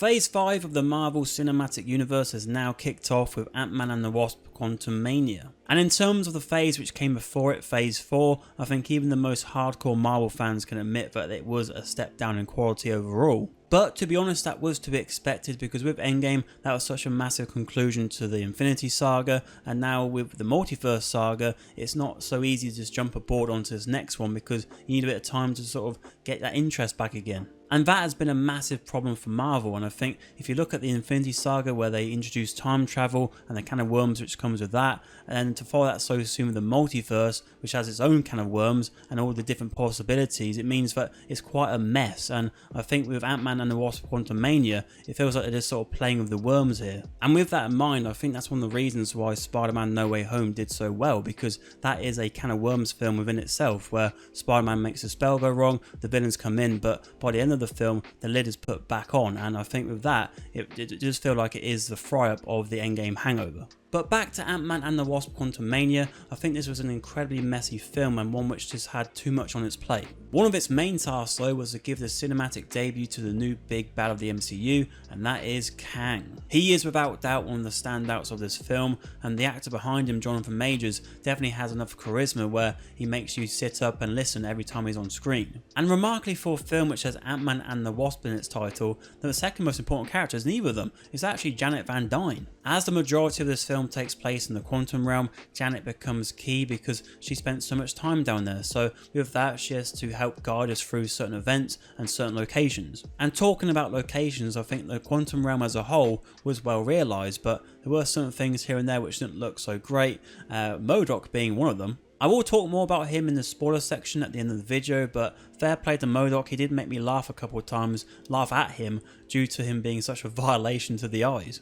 Phase 5 of the Marvel Cinematic Universe has now kicked off with Ant-Man and the Wasp: Quantumania. And in terms of the phase which came before it, Phase 4, I think even the most hardcore Marvel fans can admit that it was a step down in quality overall. But to be honest, that was to be expected, because with Endgame that was such a massive conclusion to the Infinity Saga, and now with the Multiverse Saga it's not so easy to just jump aboard onto this next one, because you need a bit of time to sort of get that interest back again. And that has been a massive problem for Marvel, and I think if you look at the Infinity Saga where they introduced time travel and the can of worms which comes with that, and then to follow that so soon with the multiverse which has its own can of worms and all the different possibilities, it means that it's quite a mess. And I think with Ant-Man and the Wasp: Quantumania it feels like they're just sort of playing with the worms here. And with that in mind, I think that's one of the reasons why Spider-Man No Way Home did so well, because that is a can of worms film within itself, where Spider-Man makes a spell go wrong, the villains come in, but by the end of the film the lid is put back on, and I think with that it does feel like it is the fry up of the Endgame hangover. But back to Ant-Man and the Wasp: Quantumania, I think this was an incredibly messy film and one which just had too much on its plate. One of its main tasks though was to give the cinematic debut to the new big bad of the MCU, and that is Kang. He is without doubt one of the standouts of this film, and the actor behind him, Jonathan Majors, definitely has enough charisma where he makes you sit up and listen every time he's on screen. And remarkably for a film which has Ant-Man and the Wasp in its title, the second most important character is neither of them, it's actually Janet Van Dyne. As the majority of this film takes place in the quantum realm, Janet becomes key because she spent so much time down there, so with that she has to help guide us through certain events and certain locations. And talking about locations, I think the quantum realm as a whole was well realised, but there were certain things here and there which didn't look so great, MODOK being one of them. I will talk more about him in the spoiler section at the end of the video, but fair play to MODOK, he did make me laugh a couple of times, laugh at him due to him being such a violation to the eyes.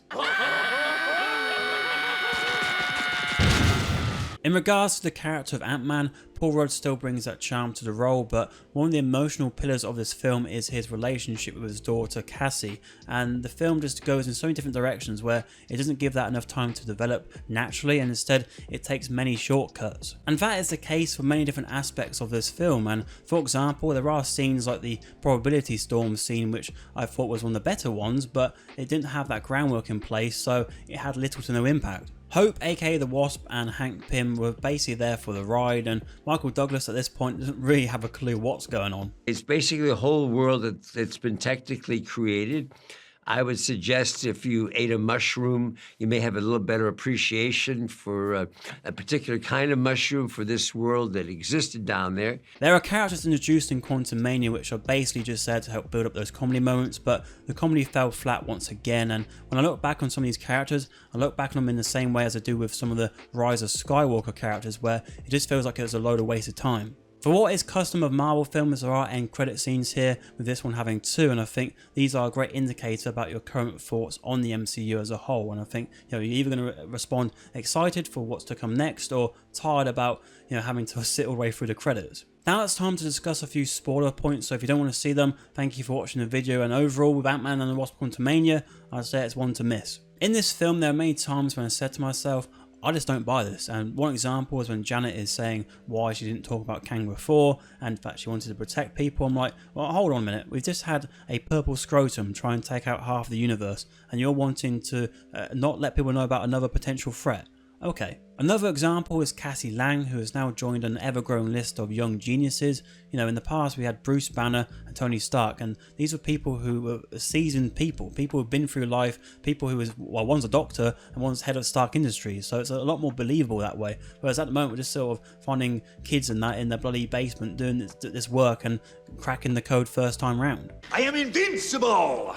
In regards to the character of Ant-Man, Paul Rudd still brings that charm to the role, but one of the emotional pillars of this film is his relationship with his daughter Cassie, and the film just goes in so many different directions where it doesn't give that enough time to develop naturally, and instead it takes many shortcuts. And that is the case for many different aspects of this film, and for example there are scenes like the probability storm scene which I thought was one of the better ones, but it didn't have that groundwork in place, so it had little to no impact. Hope, aka the Wasp, and Hank Pym were basically there for the ride, and Michael Douglas at this point doesn't really have a clue what's going on. It's basically a whole world that's been technically created. I would suggest if you ate a mushroom, you may have a little better appreciation for a particular kind of mushroom for this world that existed down there. There are characters introduced in Quantumania which are basically just there to help build up those comedy moments, but the comedy fell flat once again, and when I look back on some of these characters, I look back on them in the same way as I do with some of the Rise of Skywalker characters, where it just feels like it was a load of wasted time. For what is custom of Marvel films, there are end credit scenes here, with this one having 2, and I think these are a great indicator about your current thoughts on the MCU as a whole. And I think you're either going to respond excited for what's to come next, or tired about having to sit all the way through the credits. Now it's time to discuss a few spoiler points, so if you don't want to see them, thank you for watching the video, and overall with Ant-Man and the Wasp: Quantumania, I'd say it's one to miss. In this film there are many times when I said to myself, I just don't buy this, and one example is when Janet is saying why she didn't talk about Kang before, and in fact she wanted to protect people. I'm like, well, hold on a minute, we've just had a purple scrotum try and take out half the universe, and you're wanting to not let people know about another potential threat. Okay. Another example is Cassie Lang, who has now joined an ever-growing list of young geniuses. In the past we had Bruce Banner and Tony Stark, and these were people who were seasoned people who've been through life, people who was, well, one's a doctor and one's head of Stark Industries, so it's a lot more believable that way. Whereas at the moment we're just sort of finding kids in their bloody basement doing this work and cracking the code first time round. I am invincible!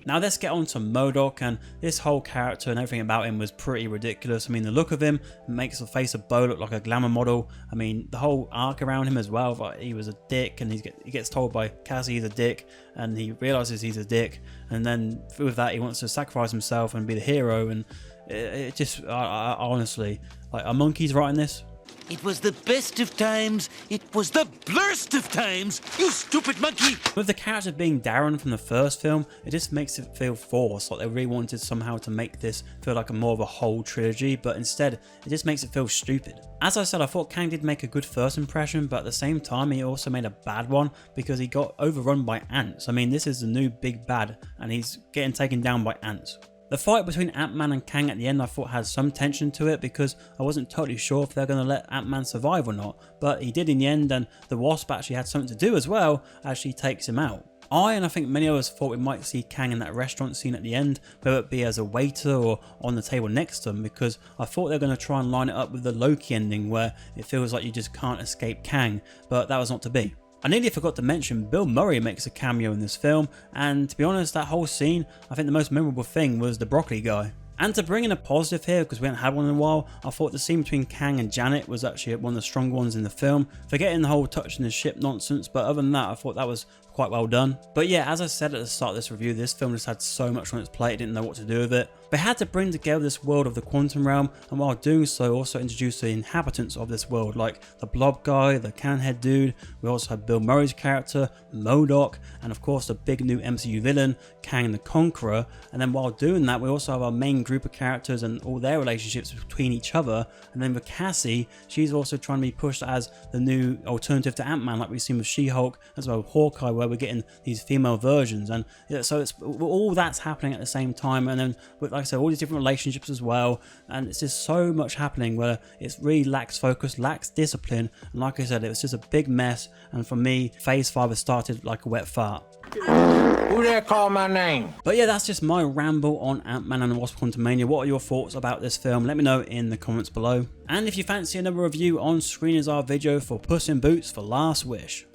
Now let's get on to MODOK, and this whole character and everything about him was pretty ridiculous. I mean, the look of him makes the face of Bo look like a glamour model. I mean, the whole arc around him as well, but he was a dick, and he gets told by Cassie he's a dick, and he realises he's a dick, and then with that he wants to sacrifice himself and be the hero, and it just, honestly, like, are monkeys writing this? It was the best of times. It was the blurst of times. You stupid monkey. With the character being Darren from the first film, it just makes it feel forced, like they really wanted somehow to make this feel like more of a whole trilogy, but instead it just makes it feel stupid. As I said, I thought Kang did make a good first impression, but at the same time he also made a bad one because he got overrun by ants. I mean, this is the new big bad and he's getting taken down by ants. The fight between Ant-Man and Kang at the end I thought had some tension to it because I wasn't totally sure if they're going to let Ant-Man survive or not, but he did in the end, and the Wasp actually had something to do as well as she takes him out. I think many of us thought we might see Kang in that restaurant scene at the end, whether it be as a waiter or on the table next to him, because I thought they were going to try and line it up with the Loki ending where it feels like you just can't escape Kang, but that was not to be. I nearly forgot to mention Bill Murray makes a cameo in this film, and to be honest, that whole scene, I think the most memorable thing was the broccoli guy. And to bring in a positive here, because we haven't had one in a while, I thought the scene between Kang and Janet was actually one of the stronger ones in the film, forgetting the whole touching the ship nonsense, but other than that I thought that was quite well done. But yeah, as I said at the start of this review, this film just had so much on its plate, I didn't know what to do with it. They had to bring together this world of the quantum realm, and while doing so also introduce the inhabitants of this world, like the blob guy, the cannon head dude. We also had Bill Murray's character, MODOK, and of course the big new MCU villain, Kang the Conqueror. And then while doing that, we also have our main group of characters and all their relationships between each other. And then with Cassie, she's also trying to be pushed as the new alternative to Ant-Man, like we've seen with She-Hulk, as well as Hawkeye, where we're getting these female versions. And so it's all that's happening at the same time, and then with, like I said, all these different relationships as well, and it's just so much happening where it really lacks focus, lacks discipline, and like I said, it was just a big mess. And for me, Phase 5 has started like a wet fart. Who there called my name? But yeah, that's just my ramble on Ant-Man and the Wasp: Quantumania. What are your thoughts about this film? Let me know in the comments below. And if you fancy another review on Screen Is Our video for Puss in Boots for Last Wish.